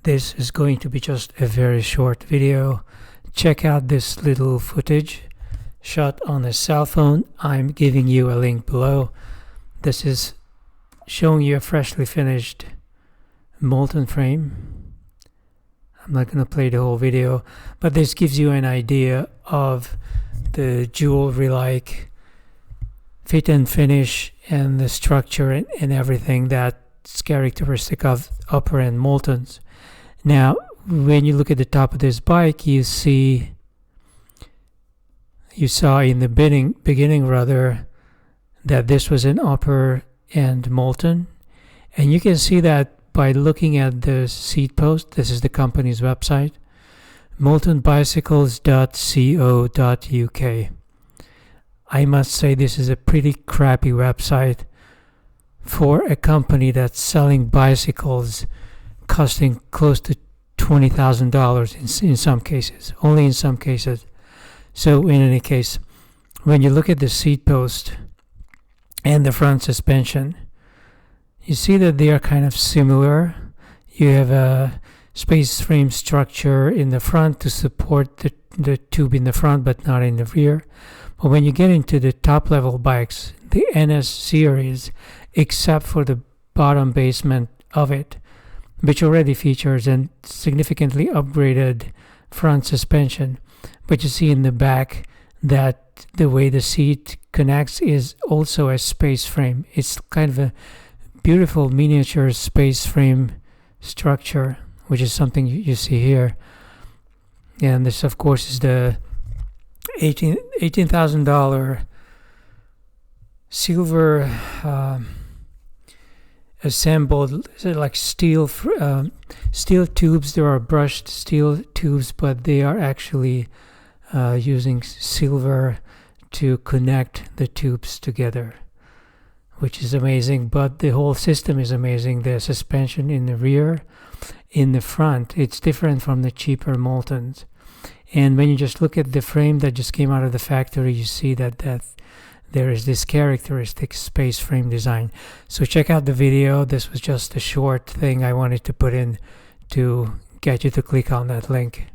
this is going to be just a very short video. Check out this little footage shot on a cell phone. I'm giving you a link below. This is showing you a freshly finished Moulton frame. I'm not going to play the whole video, but this gives you an idea of the jewelry-like fit and finish and the structure and everything that's characteristic of upper-end Moultons. Now, when you look at the top of this bike, you saw in the beginning that this was an upper-end Moulton, and you can see that by looking at the seat post. This is the company's website, moultonbicycles.co.uk. I must say this is a pretty crappy website for a company that's selling bicycles costing close to $20,000 in some cases, only in some cases. So in any case, when you look at the seat post and the front suspension, you see that they are kind of similar. You have a space frame structure in the front to support the tube in the front, but not in the rear. But when you get into the top level bikes, the NS series, except for the bottom basement of it, which already features a significantly upgraded front suspension, but you see in the back that the way the seat connects is also a space frame. It's kind of a beautiful miniature space frame structure, which is something you see here. And this, of course, is the $18,000 silver assembled, like steel tubes. There are brushed steel tubes, but they are actually using silver to connect the tubes together, which is amazing. But the whole system is amazing. The suspension in the rear, in the front, it's different from the cheaper Moultons. And when you just look at the frame that just came out of the factory, you see that there is this characteristic space frame design. So check out the video. This was just a short thing I wanted to put in to get you to click on that link.